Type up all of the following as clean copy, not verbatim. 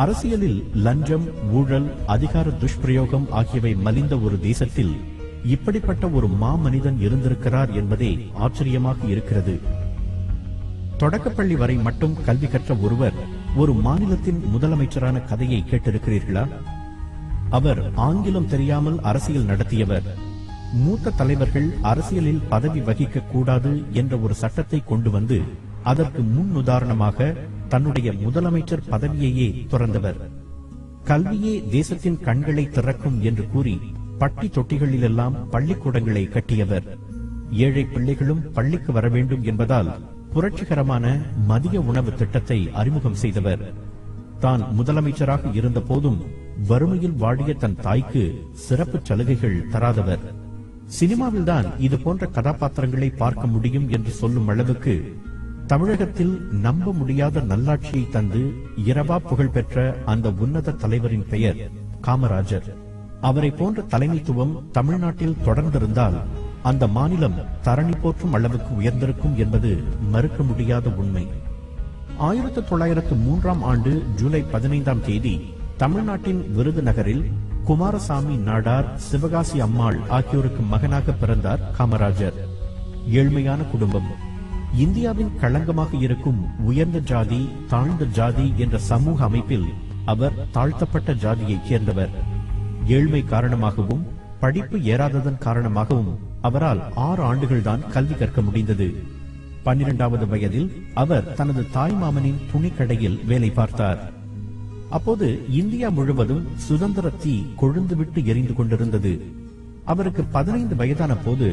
அரசியலில் லஞ்சம், ஊழல், அதிகார துஷ்பிரயோகம் ஆகியவை மலிந்த ஒரு தேசத்தில் இப்படிப்பட்ட ஒரு மாமனிதன் இருந்திருக்கிறார் என்பதே ஆச்சரியமாக இருக்கிறது. தொடக்கப்பள்ளி வரை மட்டும் கல்வி கற்ற ஒருவர் ஒரு மாநிலத்தின் முதலமைச்சரான கதையை கேட்டிருக்கிறீர்களா? அவர் ஆங்கிலம் தெரியாமல் அரசியல் நடத்தியவர். மூத்த தலைவர்கள் அரசியலில் பதவி வகிக்க கூடாது என்ற ஒரு சட்டத்தை கொண்டு வந்து அதற்கு முன்னுதாரணமாக தன்னுடைய முதலமைச்சர் பதவியையே துறந்தவர். கல்வியே தேசத்தின் கண்களை திறக்கும் என்று கூறி பட்டி தொட்டிகளிலெல்லாம் பள்ளிக்கூடங்களை கட்டியவர். ஏழை பிள்ளைகளும் பள்ளிக்கு வர வேண்டும் என்பதால் புரட்சிகரமான மதிய உணவு திட்டத்தை அறிமுகம் செய்தவர். தான் முதலமைச்சராக இருந்த போதும் வறுமையில் வாடிய தன் தாய்க்கு சிறப்பு சலுகைகள் தராதவர். சினிமாவில்தான் இது போன்ற கதாபாத்திரங்களை பார்க்க முடியும் என்று சொல்லும் அளவுக்கு தமிழகத்தில் நம்ப முடியாத நல்லாட்சியை தந்து இரவா புகழ் பெற்ற அந்த உன்னத தலைவரின் பெயர் காமராஜர். அவரை போன்ற தலைமைத்துவம் தமிழ்நாட்டில் தொடர்ந்திருந்தால் அந்த மாநிலம் தரணி போற்றும் அளவுக்கு உயர்ந்திருக்கும் என்பது மறுக்க முடியாத உண்மை. 1903 ஜூலை 15 தமிழ்நாட்டின் விருதுநகரில் குமாரசாமி நாடார், சிவகாசி அம்மாள் ஆகியோருக்கு மகனாக பிறந்தார் காமராஜர். ஏழ்மையான குடும்பம். இந்தியாவின் களங்கமாக இருக்கும் உயர்ந்த ஜாதி, தாழ்ந்த ஜாதி என்ற சமூக அமைப்பில் அவர் தாழ்த்தப்பட்ட ஜாதியைச் சேர்ந்தவர். ஏழ்மை காரணமாகவும் படிப்பு ஏறாததன் காரணமாகவும் அவரால் 6 ஆண்டுகள் தான் கல்வி கற்க முடிந்தது. 12வது வயதில் அவர் தனது தாய் மாமனின் துணிக்கடையில் வேலை பார்த்தார். அப்போது இந்தியா முழுவதும் சுதந்திர தீ கொழுந்துவிட்டு எரிந்து கொண்டிருந்தது. அவருக்கு 15 வயதான போது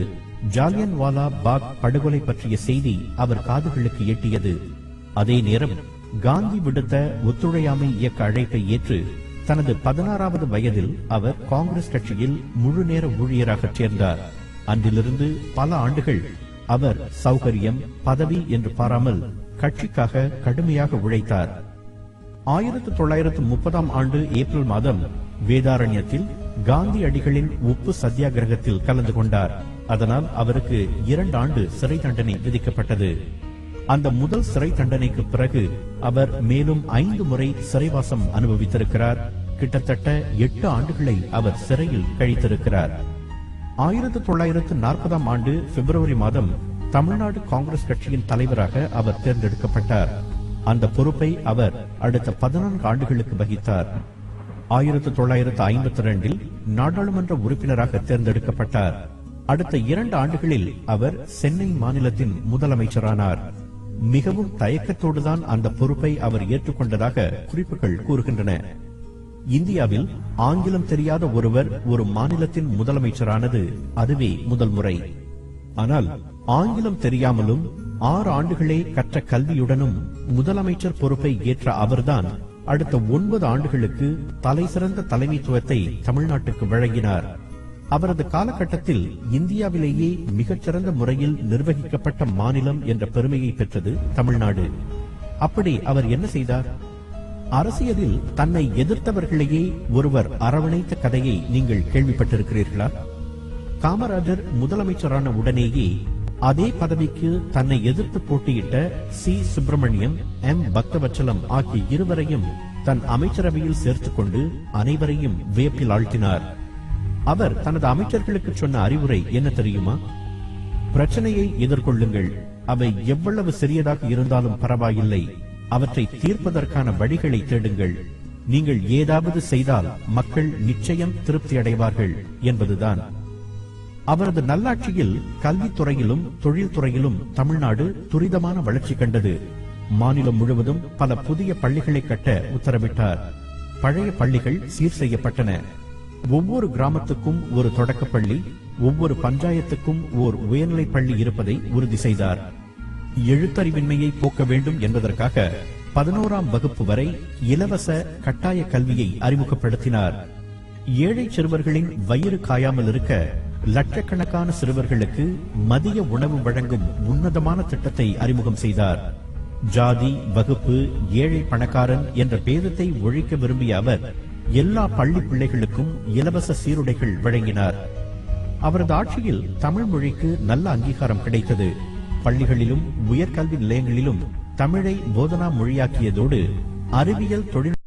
ஜாலியன்வாலா பாக் படுகொலை பற்றிய செய்தி அவர் காதுகளுக்கு எட்டியது. அதே நேரம் காந்தி விடுத்த ஒத்துழையாமை இயக்க அழைப்பை ஏற்று தனது 16வது வயதில் அவர் காங்கிரஸ் கட்சியில் முழு நேர ஊழியராக சேர்ந்தார். அன்றிலிருந்து பல ஆண்டுகள் அவர் சௌகரியம், பதவி என்று பாராமல் கட்சிக்காக கடுமையாக உழைத்தார். 1930 ஏப்ரல் மாதம் வேதாரண்யத்தில் காந்தி அடிகளின் உப்பு சத்தியாகிரகத்தில் கலந்து கொண்டார். அதனால் அவருக்கு 2 ஆண்டு சிறை தண்டனை விதிக்கப்பட்டது. அந்த முதல் சிறை தண்டனைக்கு பிறகு அவர் மேலும் 5 முறை சிறைவாசம் அனுபவித்திருக்கிறார். கிட்டத்தட்ட 8 ஆண்டுகளை அவர் சிறையில் கழித்திருக்கிறார். 1940 பிப்ரவரி மாதம் தமிழ்நாடு காங்கிரஸ் கட்சியின் தலைவராக அவர் தேர்ந்தெடுக்கப்பட்டார். அந்த பொறுப்பை அவர் அடுத்த 14 ஆண்டுகளுக்கு வகித்தார். 1952 நாடாளுமன்ற உறுப்பினராக தேர்ந்தெடுக்கப்பட்டார். அடுத்த 2 ஆண்டுகளில் அவர் சென்னை மாநிலத்தின் முதலமைச்சரானார். மிகவும் தயக்கத்தோடுதான் அந்த பொறுப்பை அவர் ஏற்றுக்கொண்டதாக குறிப்புகள் கூறுகின்றன. இந்தியாவில் ஆங்கிலம் தெரியாத ஒருவர் ஒரு மாநிலத்தின் முதலமைச்சரானது அதுவே முதல் முறை. ஆனால் ஆங்கிலம் தெரியாமலும் 6 ஆண்டுகளே கற்ற கல்வியுடனும் முதலமைச்சர் பொறுப்பை ஏற்ற அவர்தான் அடுத்த 9 ஆண்டுகளுக்கு தலை சிறந்த தலைமைத்துவத்தை தமிழ்நாட்டுக்கு வழங்கினார். அவரது காலகட்டத்தில் இந்தியாவிலேயே மிகச்சிறந்த முறையில் நிர்வகிக்கப்பட்ட மாநிலம் என்ற பெருமையை பெற்றது தமிழ்நாடு. அப்படி அவர் என்ன செய்தார்? அரசியலில் தன்னை எதிர்த்தவர்களையே ஒருவர் அரவணைத்த கதையை நீங்கள் கேள்விப்பட்டிருக்கிறீர்களா? காமராஜர் முதலமைச்சரான உடனேயே அதே பதவிக்கு தன்னை எதிர்த்து போட்டியிட்ட சி. சுப்பிரமணியம், எம். பக்தவச்சலம் ஆகிய இருவரையும் தன் அமைச்சரவையில் சேர்த்துக் கொண்டு அனைவரையும் வியப்பில் ஆழ்த்தினார். அவர் தனது அமைச்சர்களுக்கு சொன்ன அறிவுரை என்ன தெரியுமா? பிரச்சனையை எதிர்கொள்ளுங்கள். அவை எவ்வளவு சிறியதாக இருந்தாலும் பரவாயில்லை. அவற்றை தீர்ப்பதற்கான வழிகளை தேடுங்கள். நீங்கள் ஏதாவது செய்தால் மக்கள் நிச்சயம் திருப்தி அடைவார்கள் என்பதுதான். அவரது நல்லாட்சியில் கல்வித்துறையிலும் தொழில்துறையிலும் தமிழ்நாடு துரிதமான வளர்ச்சி கண்டது. மாநிலம் முழுவதும் பல புதிய பள்ளிகளை கட்ட உத்தரவிட்டார். பழைய பள்ளிகள் சீர் செய்யப்பட்டன. ஒவ்வொரு கிராமத்துக்கும் ஒரு தொடக்கப்பள்ளி, ஒவ்வொரு பஞ்சாயத்துக்கும் ஓர் உயர்நிலைப் பள்ளி இருப்பதை உறுதி செய்தார். எழுத்தறிவின்மையை போக்க வேண்டும் என்பதற்காக 11ஆம் வகுப்பு வரை இலவச கட்டாய கல்வியை அறிமுகப்படுத்தினார். ஏழை சிறுவர்களின் வயிறு காயாமல் இருக்க லட்சக்கணக்கான சிறுவர்களுக்கு மதிய உணவு வழங்கும் உன்னதமான திட்டத்தை அறிமுகம் செய்தார். ஜாதி, வகுப்பு, ஏழை, பணக்காரன் என்ற பேதத்தை ஒழிக்க விரும்பிய அவர் எல்லா பள்ளி பிள்ளைகளுக்கும் இலவச சீருடைகள் வழங்கினார். அவரது ஆட்சியில் தமிழ் மொழிக்கு நல்ல அங்கீகாரம் கிடைத்தது. பள்ளிகளிலும் உயர்கல்வி நிலையங்களிலும் தமிழை போதனா மொழியாக்கியதோடு அறிவியல் தொழில்